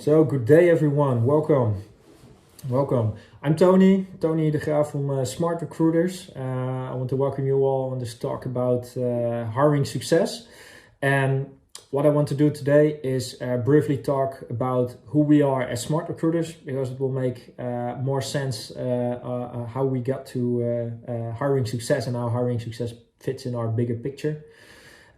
So, good day everyone, welcome. I'm Tony de Graaf from Smart Recruiters. I want to welcome you all on this talk about hiring success. And what I want to do today is briefly talk about who we are as Smart Recruiters, because it will make more sense how we got to hiring success and how hiring success fits in our bigger picture.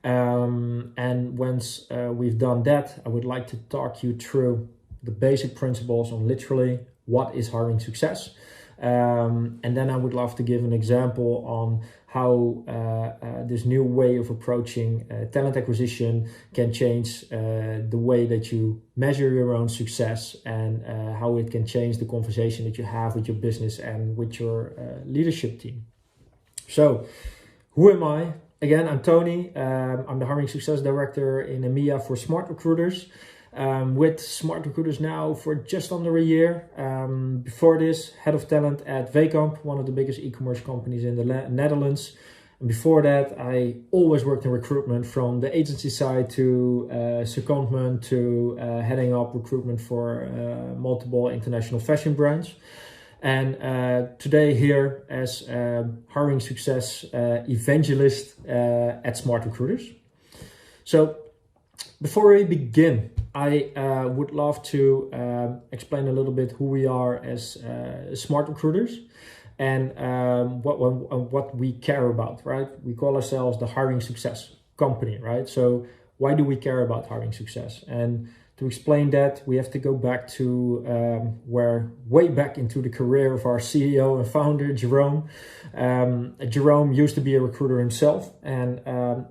And once we've done that, I would like to talk you through the basic principles on literally what is hiring success. And then I would love to give an example on how this new way of approaching talent acquisition can change the way that you measure your own success, and how it can change the conversation that you have with your business and with your leadership team. So, who am I? Again, I'm Tony. I'm the Hiring Success Director in EMEA for Smart Recruiters. With Smart Recruiters now for just under a year. Before this, Head of Talent at Wekamp, one of the biggest e-commerce companies in the Netherlands. And before that, I always worked in recruitment, from the agency side to secondment to heading up recruitment for multiple international fashion brands. And today here as hiring success evangelist at Smart Recruiters. So before we begin, I would love to explain a little bit who we are as Smart Recruiters and what we care about, right? We call ourselves the hiring success company, right? So why do we care about hiring success? And to explain that, we have to go back to way back into the career of our CEO and founder, Jerome. Jerome used to be a recruiter himself, and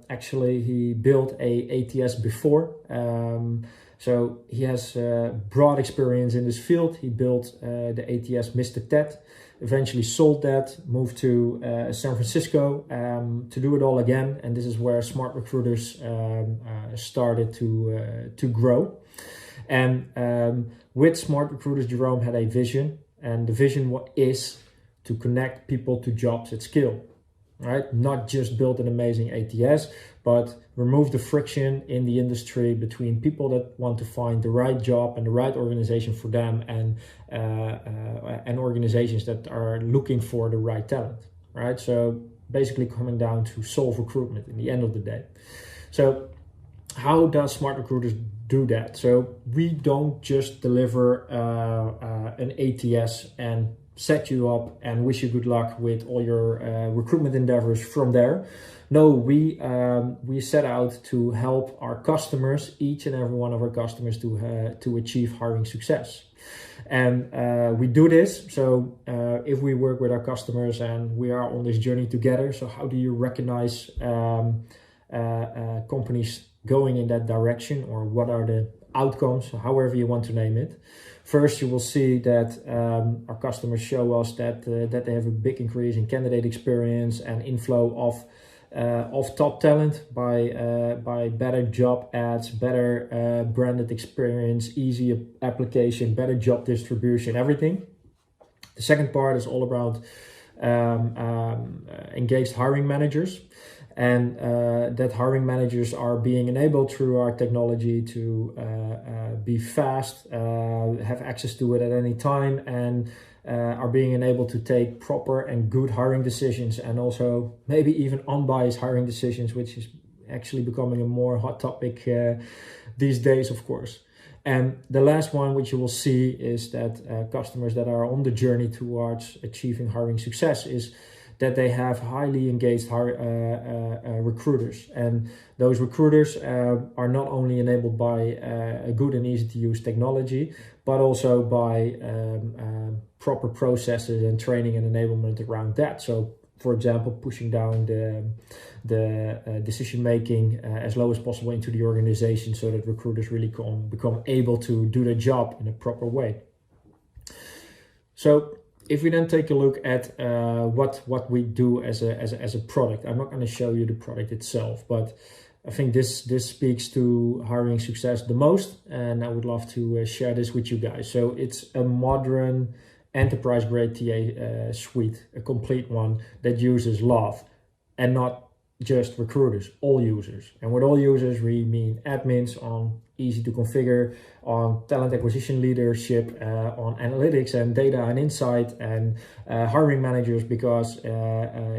actually he built a ATS before. So he has broad experience in this field. He built the ATS Mr. Ted, eventually sold that, moved to San Francisco to do it all again. And this is where Smart Recruiters started to grow. And with Smart Recruiters, Jerome had a vision. And the vision is to connect people to jobs at scale. Right? Not just build an amazing ATS, but remove the friction in the industry between people that want to find the right job and the right organization for them, and organizations that are looking for the right talent. Right? So basically coming down to solve recruitment in the end of the day. So how does Smart Recruiters do that? So we don't just deliver an ATS and set you up and wish you good luck with all your recruitment endeavors from there. No, we set out to help our customers, each and every one of our customers, to achieve hiring success. And we do this. So if we work with our customers and we are on this journey together, so how do you recognize companies going in that direction, or what are the outcomes, however you want to name it? First, you will see that our customers show us that they have a big increase in candidate experience and inflow of top talent by better job ads, better branded experience, easy application, better job distribution, everything. The second part is all about engaged hiring managers. And that hiring managers are being enabled through our technology to be fast, have access to it at any time, and are being enabled to take proper and good hiring decisions, and also maybe even unbiased hiring decisions, which is actually becoming a more hot topic these days, of course. And the last one, which you will see, is that customers that are on the journey towards achieving hiring success is that they have highly engaged recruiters. And those recruiters are not only enabled by a good and easy to use technology, but also by proper processes and training and enablement around that. So, for example, pushing down the decision making as low as possible into the organization, so that recruiters really can become able to do their job in a proper way. So if we then take a look at what we do as a product, I'm not going to show you the product itself, but I think this speaks to hiring success the most, and I would love to share this with you guys. So it's a modern enterprise grade TA suite, a complete one that uses love and not just recruiters, all users. And with all users, we mean admins on easy to configure, on talent acquisition leadership, on analytics and data and insight, and hiring managers, because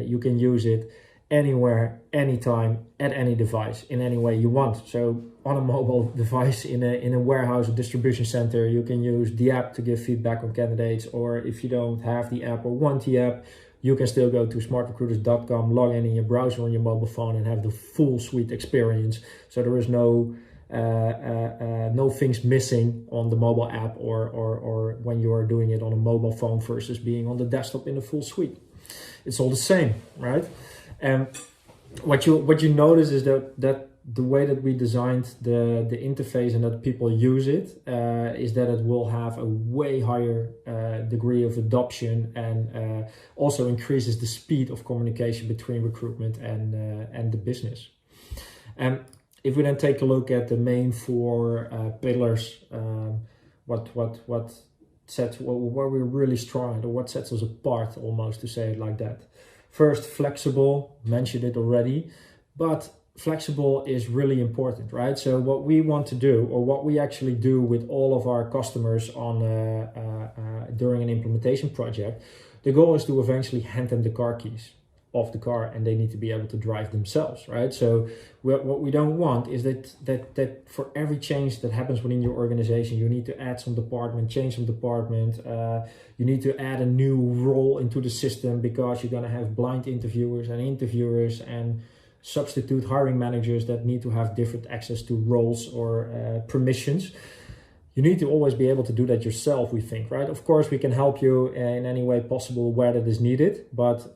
you can use it anywhere, anytime, at any device, in any way you want. So on a mobile device, in a warehouse or distribution center, you can use the app to give feedback on candidates, or if you don't have the app or want the app, you can still go to smartrecruiters.com, log in your browser on your mobile phone, and have the full suite experience. So there is no things missing on the mobile app or when you are doing it on a mobile phone versus being on the desktop in the full suite. It's all the same, right? And what you notice is that the way that we designed the interface and that people use it is that it will have a way higher degree of adoption, and also increases the speed of communication between recruitment and the business. And if we then take a look at the main four pillars, where we're really strong at, or what sets us apart, almost, to say it like that. First, flexible, mentioned it already, but flexible is really important, right? So what we want to do, or what we actually do with all of our customers on during an implementation project, the goal is to eventually hand them the car keys of the car, and they need to be able to drive themselves, right? So what we don't want is that for every change that happens within your organization, you need to add some department, change some department, you need to add a new role into the system, because you're going to have blind interviewers and substitute hiring managers that need to have different access to roles or permissions. You need to always be able to do that yourself, we think, right? Of course, we can help you in any way possible where that is needed, but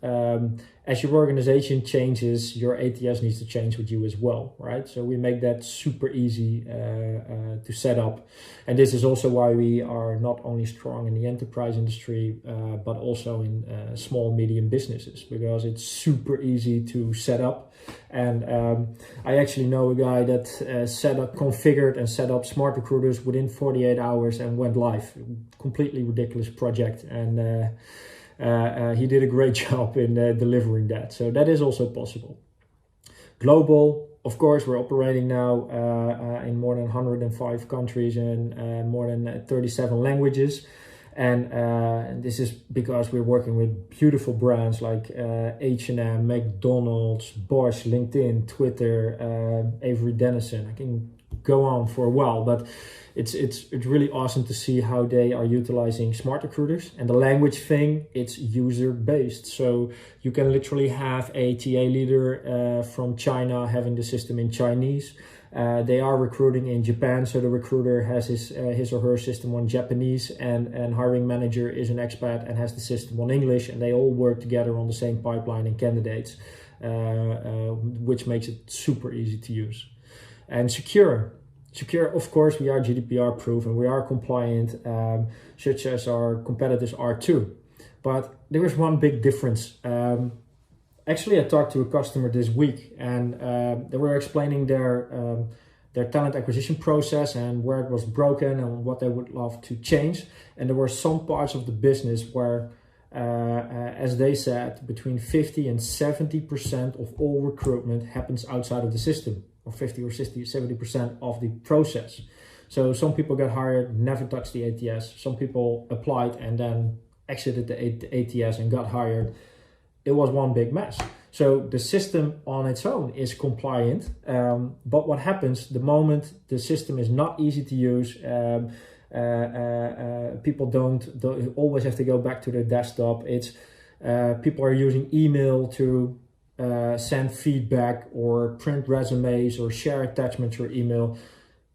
as your organization changes, your ATS needs to change with you as well, right? So we make that super easy to set up. And this is also why we are not only strong in the enterprise industry, but also in small, medium businesses, because it's super easy to set up. And I actually know a guy that configured and set up SmartRecruiters within 48 hours and went live. Completely ridiculous project, and he did a great job in delivering that. So that is also possible. Global, of course, we're operating now in more than 105 countries and more than 37 languages. And this is because we're working with beautiful brands like H&M, McDonald's, Bosch, LinkedIn, Twitter, Avery Dennison. I can go on for a while, but it's really awesome to see how they are utilizing smart recruiters. And the language thing, it's user-based. So you can literally have a TA leader from China having the system in Chinese. They are recruiting in Japan, so the recruiter has his or her system on Japanese, and hiring manager is an expat and has the system on English, and they all work together on the same pipeline and candidates, which makes it super easy to use. And secure, of course, we are GDPR proof and we are compliant, such as our competitors are too. But there is one big difference. Actually, I talked to a customer this week, and they were explaining their talent acquisition process and where it was broken and what they would love to change. And there were some parts of the business where, as they said, between 50 and 70% of all recruitment happens outside of the system, or 50 or 60, 70% of the process. So some people got hired, never touched the ATS. Some people applied and then exited the ATS and got hired. It was one big mess. So the system on its own is compliant, but what happens the moment the system is not easy to use, people don't always have to go back to their desktop. It's people are using email to send feedback or print resumes or share attachments or email.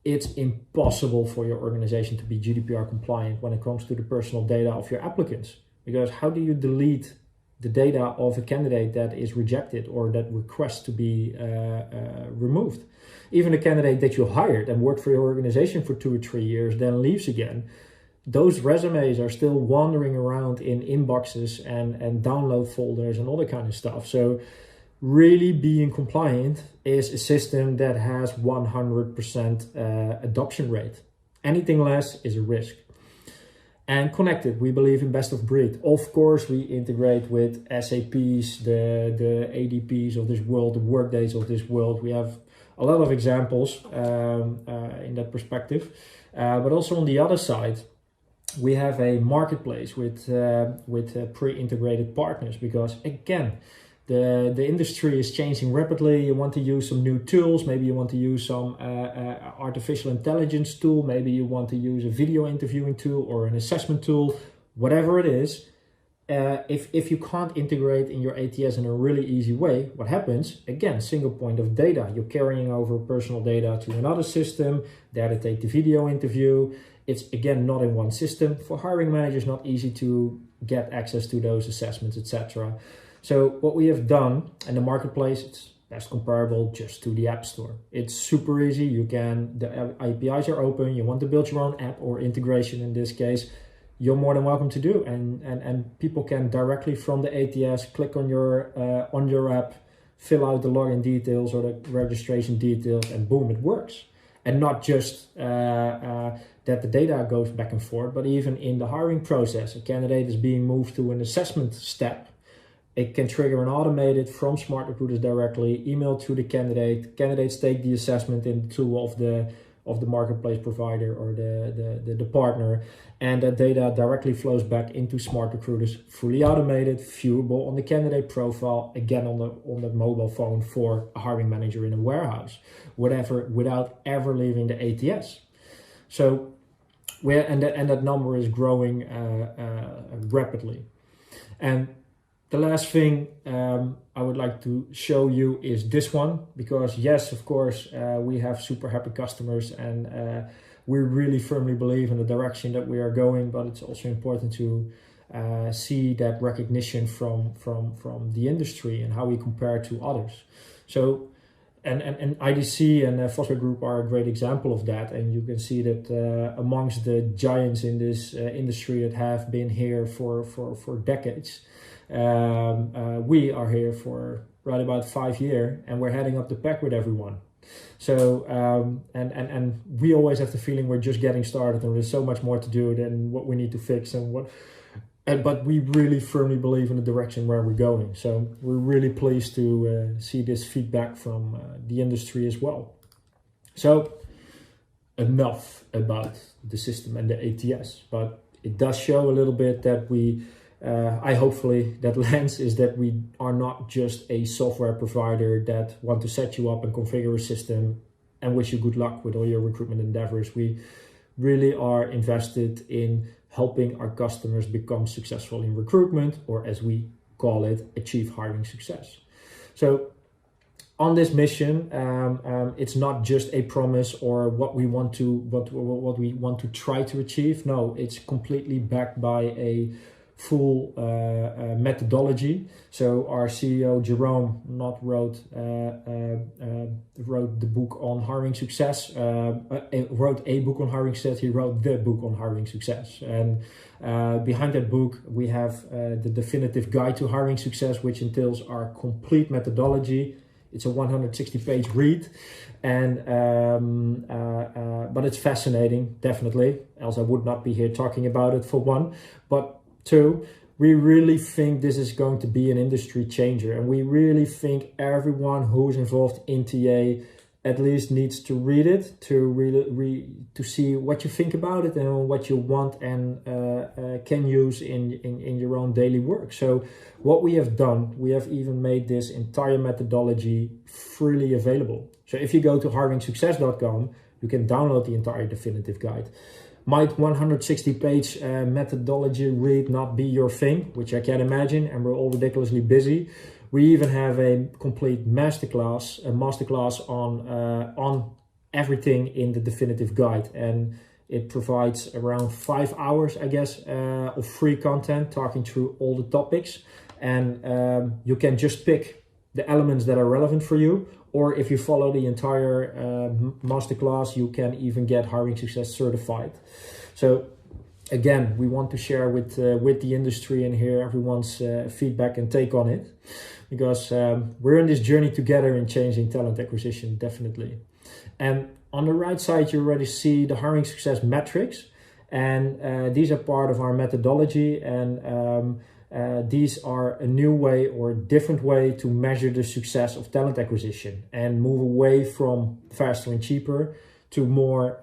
It's impossible for your organization to be GDPR compliant when it comes to the personal data of your applicants, because how do you delete the data of a candidate that is rejected or that requests to be removed? Even a candidate that you hired and worked for your organization for 2 or 3 years, then leaves again, those resumes are still wandering around in inboxes and download folders and all that kind of stuff. So really being compliant is a system that has 100% adoption rate. Anything less is a risk. And connected, we believe in best of breed. Of course, we integrate with SAPs, the ADPs of this world, the Workdays of this world. We have a lot of examples in that perspective. But also on the other side, we have a marketplace with pre-integrated partners, because again, the industry is changing rapidly. You want to use some new tools. Maybe you want to use some artificial intelligence tool. Maybe you want to use a video interviewing tool or an assessment tool, whatever it is. If you can't integrate in your ATS in a really easy way, what happens? Again, single point of data. You're carrying over personal data to another system. There to take the video interview. It's again not in one system. For hiring managers, not easy to get access to those assessments, etc. So what we have done, and the marketplace, it's best comparable just to the App Store. It's super easy. The APIs are open. You want to build your own app or integration in this case, you're more than welcome to do. And people can directly from the ATS click on your app, fill out the login details or the registration details, and boom, it works. And not just that the data goes back and forth, but even in the hiring process, a candidate is being moved to an assessment step. It can trigger an automated from SmartRecruiters directly, email to the candidate. Candidates take the assessment in the tool of the marketplace provider or the partner, and that data directly flows back into SmartRecruiters, fully automated, viewable on the candidate profile, again on the mobile phone for a hiring manager in a warehouse, whatever, without ever leaving the ATS. So that number is growing rapidly. And the last thing I would like to show you is this one, because yes, of course, we have super happy customers, and we really firmly believe in the direction that we are going, but it's also important to see that recognition from the industry and how we compare to others. So, and IDC and Foster Group are a great example of that, and you can see that amongst the giants in this industry that have been here for decades, we are here for right about 5 years, and we're heading up the pack with everyone. So and we always have the feeling we're just getting started, and there's so much more to do than what we need to fix but we really firmly believe in the direction where we're going. So we're really pleased to see this feedback from the industry as well. So enough about the system and the ATS, but it does show a little bit that hopefully that lens is that we are not just a software provider that want to set you up and configure a system and wish you good luck with all your recruitment endeavors. We really are invested in helping our customers become successful in recruitment, or as we call it, achieve hiring success. So on this mission, it's not just a promise or what we want to try to achieve. No, it's completely backed by a full methodology. So our CEO Jerome wrote the book on hiring success. Wrote a book on hiring success. He wrote the book on hiring success. And behind that book, we have the definitive guide to hiring success, which entails our complete methodology. It's a 160-page read, and but it's fascinating, definitely. Else I would not be here talking about it, for one. But two, we really think this is going to be an industry changer, and we really think everyone who's involved in TA at least needs to read it to see what you think about it and what you want and can use in your own daily work. So what we have done, we have even made this entire methodology freely available. So if you go to hiringsuccess.com, you can download the entire definitive guide. Might 160-page methodology read not be your thing, which I can imagine, and we're all ridiculously busy. We even have a complete masterclass on everything in the definitive guide, and it provides around 5 hours, I guess, of free content talking through all the topics, and you can just pick the elements that are relevant for you, or if you follow the entire masterclass, you can even get Hiring Success certified. So again, we want to share with the industry and hear everyone's feedback and take on it, because we're in this journey together in changing talent acquisition, definitely. And on the right side, you already see the Hiring Success metrics. And these are part of our methodology, and these are a new way or a different way to measure the success of talent acquisition and move away from faster and cheaper to more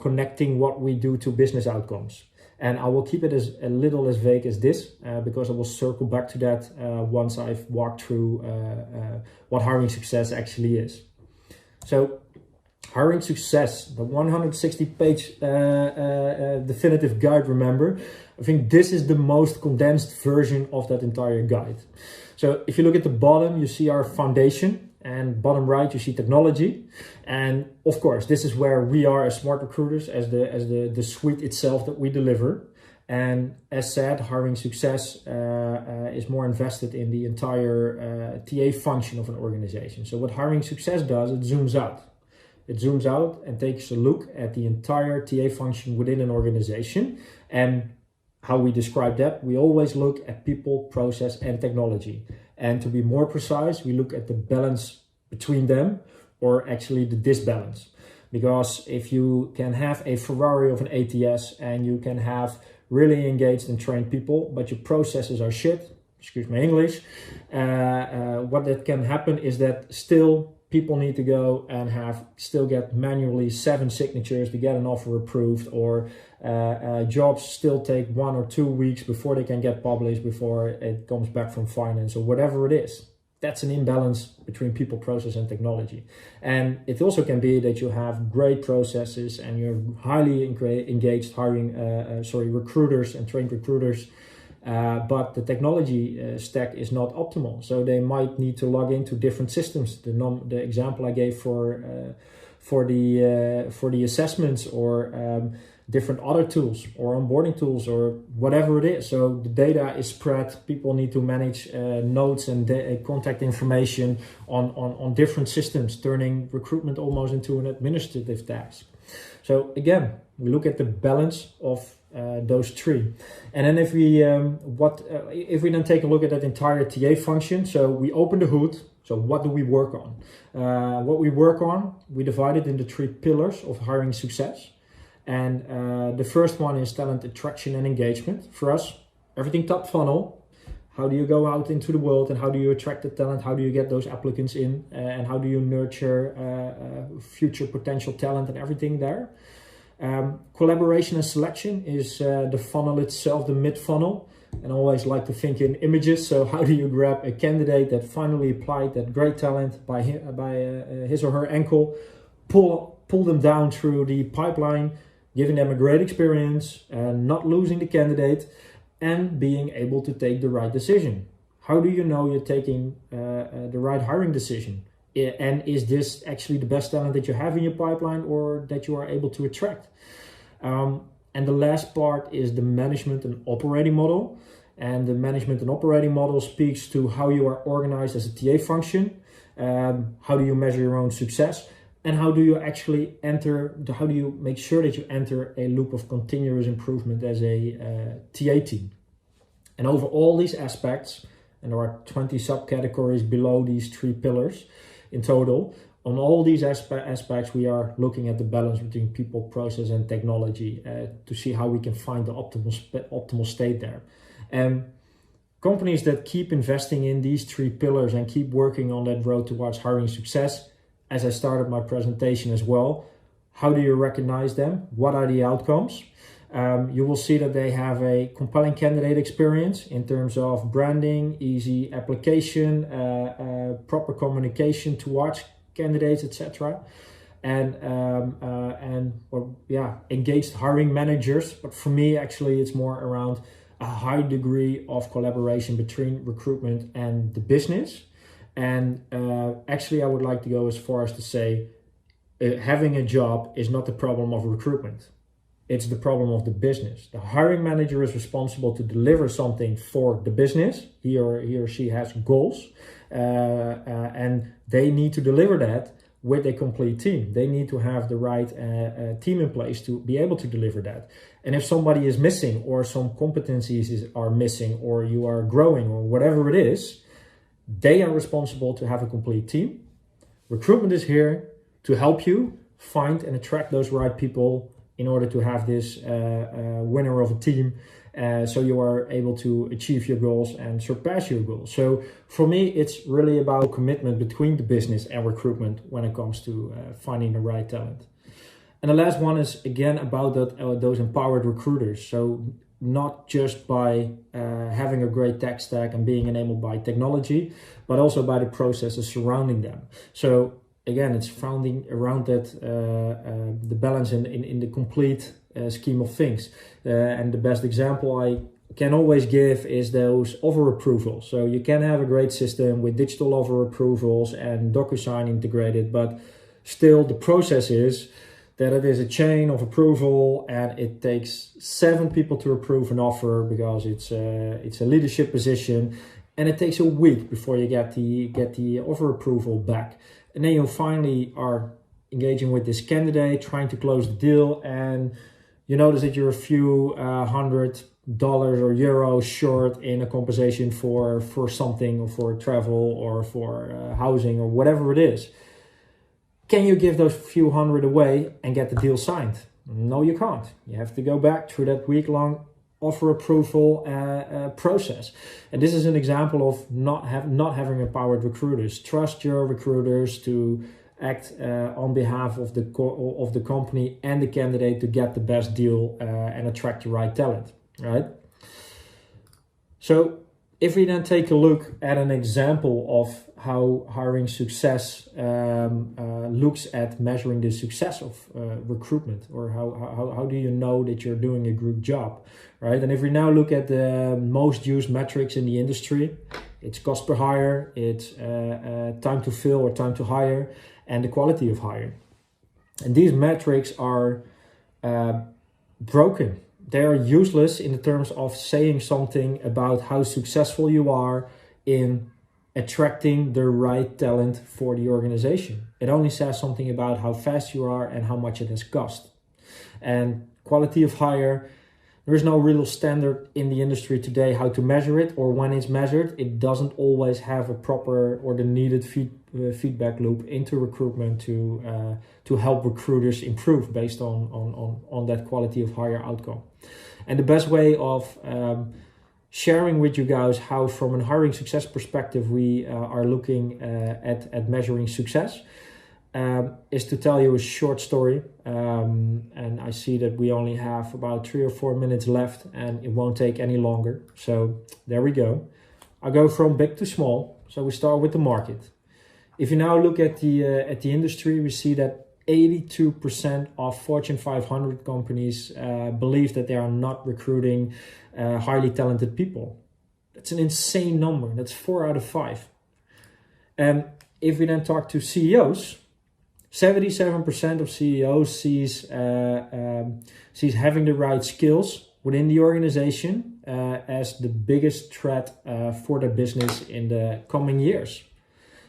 connecting what we do to business outcomes. And I will keep it as a little as vague as this because I will circle back to that once I've walked through what hiring success actually is. So hiring success, the 160-page definitive guide, remember? I think this is the most condensed version of that entire guide. So if you look at the bottom, you see our foundation, and bottom right, you see technology. And of course, this is where we are as Smart Recruiters, as the suite itself that we deliver. And as said, hiring success is more invested in the entire TA function of an organization. So what hiring success does, it zooms out. It zooms out and takes a look at the entire TA function within an organization. And how we describe that, we always look at people, process, and technology. And to be more precise, we look at the balance between them, or actually the disbalance. Because if you can have a Ferrari of an ATS and you can have really engaged and trained people, but your processes are shit, excuse my English, what that can happen is that still people need to go and still get manually 7 signatures to get an offer approved, or jobs still take 1 or 2 weeks before they can get published, before it comes back from finance, or whatever it is. That's an imbalance between people, process, and technology. And it also can be that you have great processes and you're highly engaged recruiters and trained recruiters, but the technology stack is not optimal. So they might need to log into different systems. The example I gave for the assessments, or different other tools or onboarding tools or whatever it is. So the data is spread. People need to manage notes and contact information on different systems, turning recruitment almost into an administrative task. So again, we look at the balance of those three. And then if we then take a look at that entire TA function, so we open the hood. So what do we work on? What we work on, we divide it into 3 pillars of hiring success. And the first one is talent attraction and engagement. For us, everything top funnel. How do you go out into the world and how do you attract the talent? How do you get those applicants in? And how do you nurture future potential talent and everything there? Collaboration and selection is the funnel itself, the mid-funnel. And I always like to think in images. So how do you grab a candidate that finally applied that great talent by his or her ankle, pull them down through the pipeline, giving them a great experience and not losing the candidate, and being able to take the right decision. How do you know you're taking the right hiring decision? And is this actually the best talent that you have in your pipeline or that you are able to attract? And the last part is the management and operating model. And the management and operating model speaks to how you are organized as a TA function. How do you measure your own success? And how do you make sure that you enter a loop of continuous improvement as a TA team? And over all these aspects, and there are 20 subcategories below these 3 pillars in total, on all these aspects, we are looking at the balance between people, process, and technology to see how we can find the optimal state there. And companies that keep investing in these 3 pillars and keep working on that road towards hiring success, as I started my presentation as well, how do you recognize them? What are the outcomes? You will see that they have a compelling candidate experience in terms of branding, easy application, proper communication towards candidates, etc. And engaged hiring managers. But for me, actually, it's more around a high degree of collaboration between recruitment and the business. And actually, I would like to go as far as to say having a job is not the problem of recruitment. It's the problem of the business. The hiring manager is responsible to deliver something for the business. He or she has goals, and they need to deliver that with a complete team. They need to have the right team in place to be able to deliver that. And if somebody is missing, or some competencies are missing, or you are growing, or whatever it is, they are responsible to have a complete team. Recruitment is here to help you find and attract those right people in order to have this winner of a team, so you are able to achieve your goals and surpass your goals. So for me, it's really about commitment between the business and recruitment when it comes to finding the right talent. And the last one is again about those empowered recruiters. So not just by having a great tech stack and being enabled by technology, but also by the processes surrounding them. So again, it's founding around that the balance in the complete scheme of things. And the best example I can always give is those offer approvals. So you can have a great system with digital offer approvals and DocuSign integrated, but still the process is that it is a chain of approval and it takes 7 people to approve an offer because it's a leadership position, and it takes a week before you get the offer approval back. And then you finally are engaging with this candidate, trying to close the deal, and you notice that you're a few $100 or euros short in a compensation for something, or for travel, or for housing, or whatever it is. Can you give those few hundred away and get the deal signed? No, you can't. You have to go back through that week-long offer approval process. And this is an example of not having empowered recruiters. Trust your recruiters to act on behalf of the company and the candidate to get the best deal and attract the right talent, right? So if we then take a look at an example of how hiring success looks at measuring the success of recruitment, or how do you know that you're doing a good job, right? And if we now look at the most used metrics in the industry, it's cost per hire, it's time to fill or time to hire, and the quality of hire. And these metrics are broken. They are useless in the terms of saying something about how successful you are in attracting the right talent for the organization. It only says something about how fast you are and how much it has cost. And quality of hire, there is no real standard in the industry today how to measure it, or when it's measured, it doesn't always have a proper or the needed feedback loop into recruitment to help recruiters improve based on that quality of hire outcome. And the best way of sharing with you guys how from a hiring success perspective we are looking at measuring success is to tell you a short story. And I see that we only have about 3 or 4 minutes left, and it won't take any longer. So there we go. I go from big to small. So we start with the market. If you now look at the industry, we see that 82% of Fortune 500 companies believe that they are not recruiting highly talented people. That's an insane number. That's 4 out of 5. And if we then talk to CEOs, 77% of CEOs sees having the right skills within the organization as the biggest threat for their business in the coming years.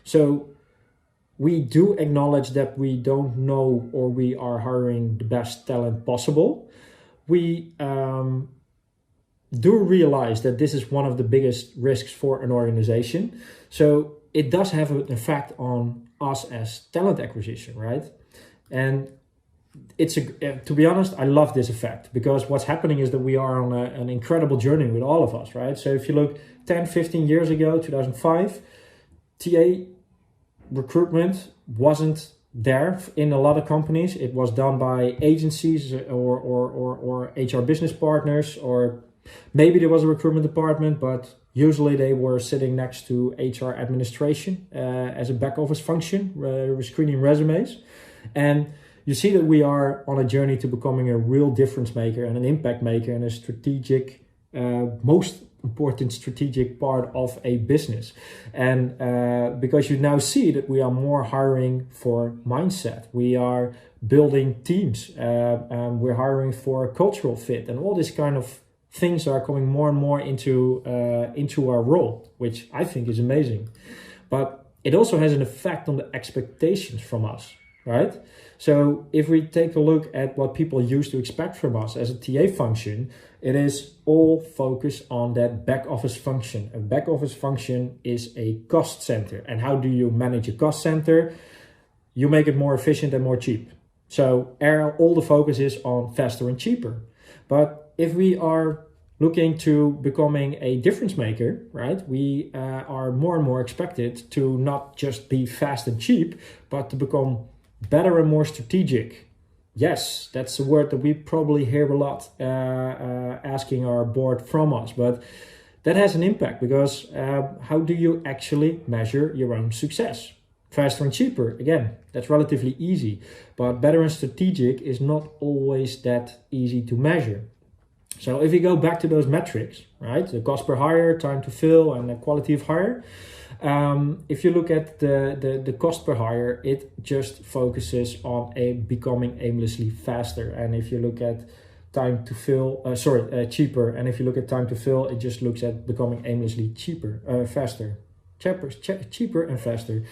So we do acknowledge that we don't know, or we are hiring the best talent possible. We do realize that this is one of the biggest risks for an organization. So it does have an effect on us as talent acquisition, right? And to be honest, I love this effect, because what's happening is that we are on an incredible journey with all of us, right? So if you look 10, 15 years ago, 2005, TA recruitment wasn't there in a lot of companies. It was done by agencies or HR business partners, or maybe there was a recruitment department, but usually they were sitting next to HR administration as a back office function, screening resumes. And you see that we are on a journey to becoming a real difference maker and an impact maker and a strategic, most important strategic part of a business. And because you now see that we are more hiring for mindset, we are building teams, we're hiring for cultural fit, and all this kind of things are coming more and more into our role, which I think is amazing. But it also has an effect on the expectations from us, right? So if we take a look at what people used to expect from us as a TA function, it is all focused on that back office function. A back office function is a cost center. And how do you manage a cost center? You make it more efficient and more cheap. So all the focus is on faster and cheaper. But if we are looking to becoming a difference maker, right, we are more and more expected to not just be fast and cheap, but to become better and more strategic. Yes, that's a word that we probably hear a lot asking our board from us, but that has an impact because how do you actually measure your own success? Faster and cheaper, again, that's relatively easy, but better and strategic is not always that easy to measure. So if you go back to those metrics, right, the cost per hire, time to fill, and the quality of hire, if you look at the cost per hire, it just focuses on becoming aimlessly faster. And if you look at time to fill, cheaper, and if you look at time to fill, it just looks at becoming aimlessly faster. Cheaper and faster.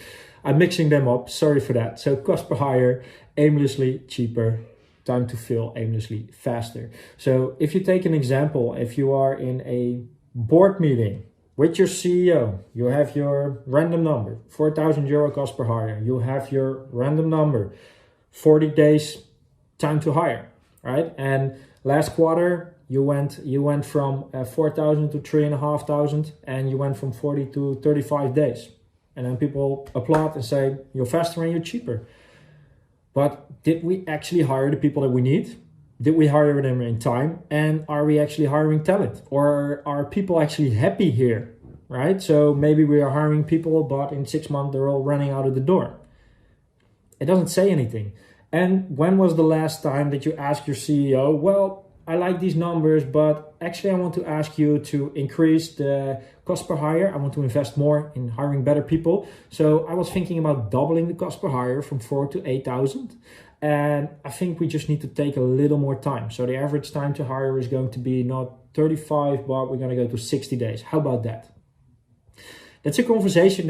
I'm mixing them up, sorry for that. So cost per hire, aimlessly cheaper, time to fill aimlessly faster. So if you take an example, if you are in a board meeting with your CEO, you have your random number, 4,000 euro cost per hire. You have your random number, 40 days time to hire, right? And last quarter, you went from 4,000 to 3,500, and you went from 40 to 35 days. And then people applaud and say, you're faster and you're cheaper. But did we actually hire the people that we need? Did we hire them in time? And are we actually hiring talent? Or are people actually happy here, right? So maybe we are hiring people, but in 6 months, they're all running out of the door. It doesn't say anything. And when was the last time that you asked your CEO, well, I like these numbers, but actually I want to ask you to increase the cost per hire. I want to invest more in hiring better people. So I was thinking about doubling the cost per hire from 4,000 to 8,000. And I think we just need to take a little more time. So the average time to hire is going to be not 35, but we're going to go to 60 days. How about that? That's a conversation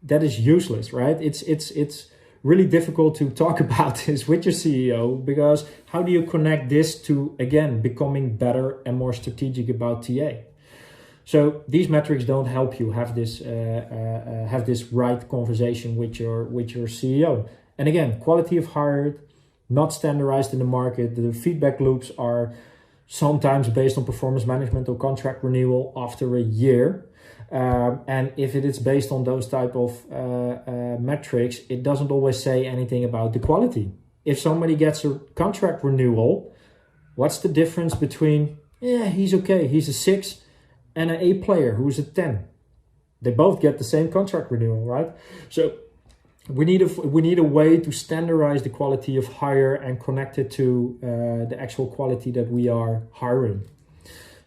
that is useless, right? It's really difficult to talk about this with your CEO, because how do you connect this to, again, becoming better and more strategic about TA? So these metrics don't help you have this right conversation with your CEO. And again, quality of hired, not standardized in the market. The feedback loops are sometimes based on performance management or contract renewal after a year. And if it is based on those type of metrics, it doesn't always say anything about the quality. If somebody gets a contract renewal, what's the difference between, he's okay, he's a 6, and an A player who's a 10? They both get the same contract renewal, right? So we need a way to standardize the quality of hire and connect it to the actual quality that we are hiring.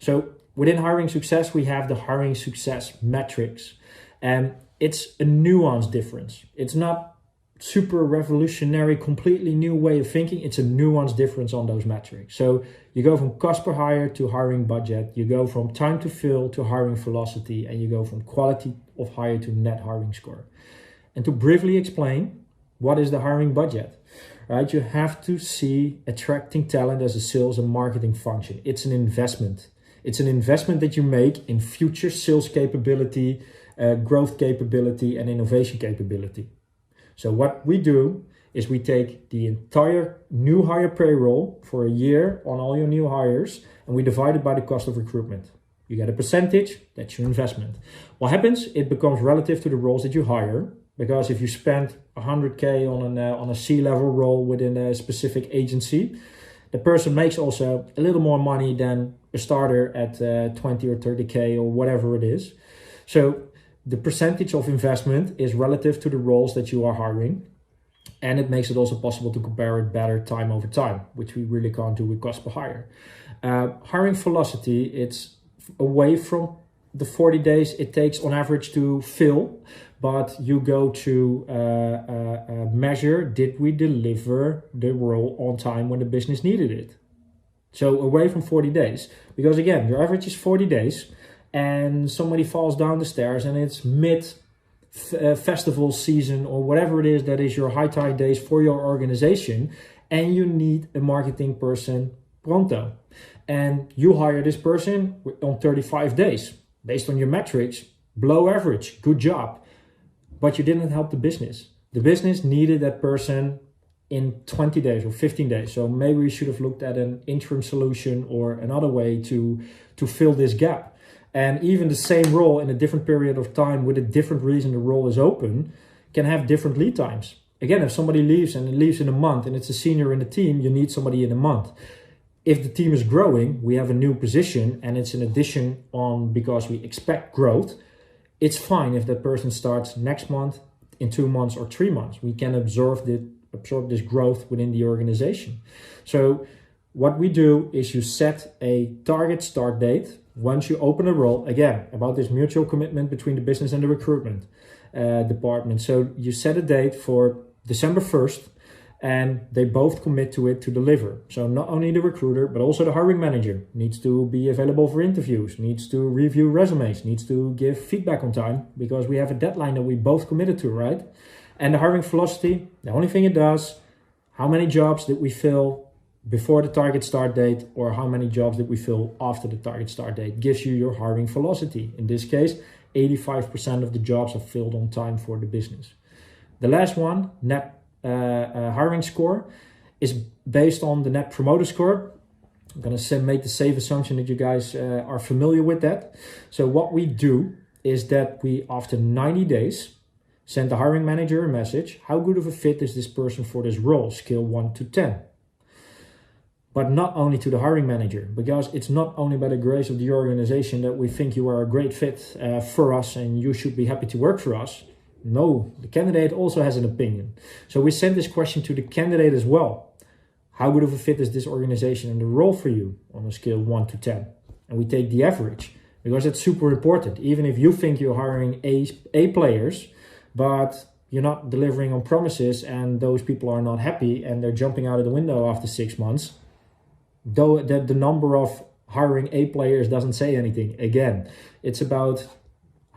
So within hiring success, we have the hiring success metrics, and it's a nuanced difference. It's not super revolutionary, completely new way of thinking. It's a nuanced difference on those metrics. So you go from cost per hire to hiring budget, you go from time to fill to hiring velocity, and you go from quality of hire to net hiring score. And to briefly explain, what is the hiring budget? Right? You have to see attracting talent as a sales and marketing function. It's an investment. It's an investment that you make in future sales capability, growth capability, and innovation capability. So what we do is we take the entire new hire payroll for a year on all your new hires, and we divide it by the cost of recruitment. You get a percentage, that's your investment. What happens? It becomes relative to the roles that you hire, because if you spend 100K on a C-level role within a specific agency, the person makes also a little more money than a starter at 20 or 30K or whatever it is. So the percentage of investment is relative to the roles that you are hiring. And it makes it also possible to compare it better time over time, which we really can't do with cost per hire. Hiring velocity, it's away from the 40 days it takes on average to fill, but you go to measure, did we deliver the role on time when the business needed it? So away from 40 days, because again, your average is 40 days and somebody falls down the stairs and it's mid festival season or whatever it is that is your high tide days for your organization, and you need a marketing person pronto. And you hire this person on 35 days. Based on your metrics, below average, good job. But you didn't help the business. The business needed that person in 20 days or 15 days. So maybe we should have looked at an interim solution or another way to fill this gap. And even the same role in a different period of time with a different reason the role is open can have different lead times. Again, if somebody leaves and it leaves in a month and it's a senior in the team, you need somebody in a month. If the team is growing, we have a new position and it's an addition on because we expect growth. It's fine if that person starts next month, in 2 months or 3 months. We can absorb this growth within the organization. So what we do is you set a target start date once you open a role, again, about this mutual commitment between the business and the recruitment department. So you set a date for December 1st and they both commit to it to deliver. So not only the recruiter, but also the hiring manager needs to be available for interviews, needs to review resumes, needs to give feedback on time because we have a deadline that we both committed to, right? And the hiring velocity, the only thing it does, how many jobs did we fill before the target start date or how many jobs did we fill after the target start date, gives you your hiring velocity. In this case, 85% of the jobs are filled on time for the business. The last one, net hiring score, is based on the net promoter score. I'm going to make the safe assumption that you guys are familiar with that. So what we do is that we, after 90 days, send the hiring manager a message. How good of a fit is this person for this role? Scale 1 to 10. But not only to the hiring manager, because it's not only by the grace of the organization that we think you are a great fit for us and you should be happy to work for us. No, the candidate also has an opinion. So we send this question to the candidate as well. How good of a fit is this organization and the role for you on a scale 1 to 10? And we take the average because it's super important. Even if you think you're hiring A players, but you're not delivering on promises and those people are not happy and they're jumping out of the window after 6 months, though the number of hiring A players doesn't say anything. Again, it's about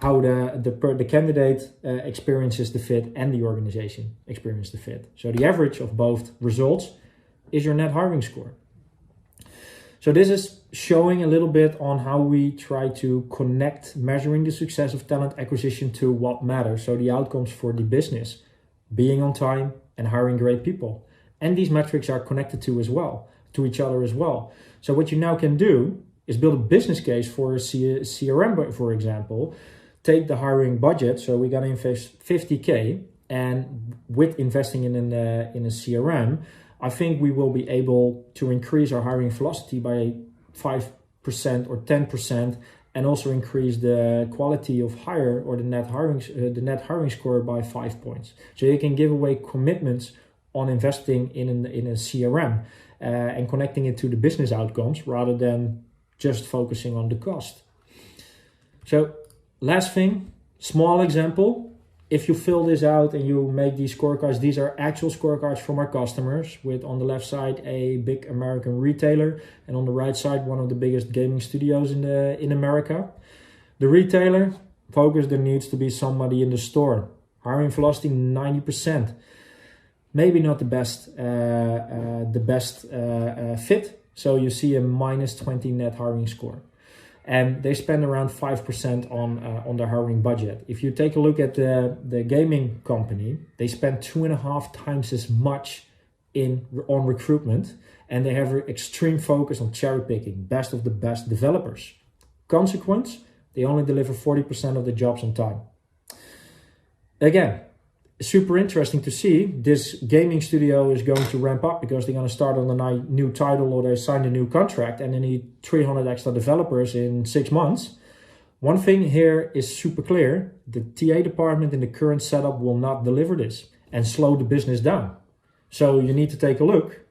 how the candidate experiences the fit and the organization experiences the fit. So the average of both results is your net hiring score. So this is showing a little bit on how we try to connect measuring the success of talent acquisition to what matters. So the outcomes for the business, being on time and hiring great people. And these metrics are connected to each other as well. So what you now can do is build a business case for a CRM, for example. Take the hiring budget. So we're going to invest 50K, and with investing in a CRM, I think we will be able to increase our hiring velocity by 5% or 10%, and also increase the quality of hire or the net hiring score by 5 points. So you can give away commitments on investing in a CRM and connecting it to the business outcomes rather than just focusing on the cost. So last thing, small example. If you fill this out and you make these scorecards, these are actual scorecards from our customers with on the left side a big American retailer and on the right side one of the biggest gaming studios in America. The retailer focus, there needs to be somebody in the store. Hiring velocity 90%. Maybe not the best fit. So you see a -20 net hiring score. And they spend around 5% on their hiring budget. If you take a look at the gaming company, they spend 2.5 times as much on recruitment, and they have an extreme focus on cherry picking, best of the best developers. Consequence, they only deliver 40% of the jobs on time. Again, super interesting to see. This gaming studio is going to ramp up because they're going to start on a new title or they signed a new contract and they need 300 extra developers in 6 months. One thing here is super clear. The TA department in the current setup will not deliver this and slow the business down. So you need to take a look.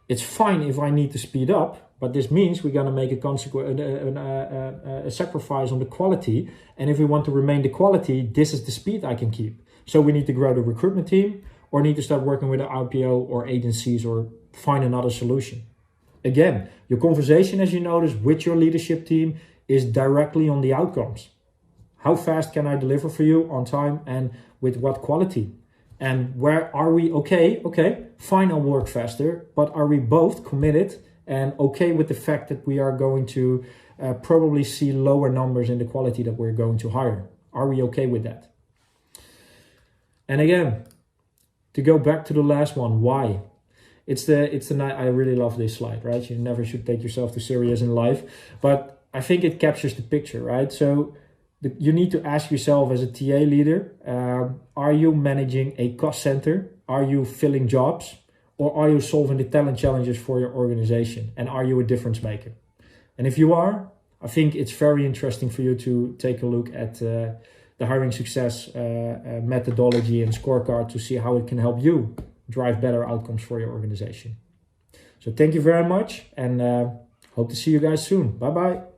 It's fine if I need to speed up, but this means we're going to make a sacrifice on the quality. And if we want to remain the quality, this is the speed I can keep. So we need to grow the recruitment team or need to start working with an RPO or agencies or find another solution. Again, your conversation, as you notice, with your leadership team is directly on the outcomes. How fast can I deliver for you on time and with what quality? And where are we okay, fine, I'll work faster, but are we both committed and okay with the fact that we are going to probably see lower numbers in the quality that we're going to hire? Are we okay with that? And again, to go back to the last one, why? I really love this slide, right? You never should take yourself too serious in life, but I think it captures the picture, right? So you need to ask yourself as a TA leader, are you managing a cost center? Are you filling jobs? Or are you solving the talent challenges for your organization? And are you a difference maker? And if you are, I think it's very interesting for you to take a look at the hiring success methodology and scorecard to see how it can help you drive better outcomes for your organization. So thank you very much, and hope to see you guys soon. Bye-bye.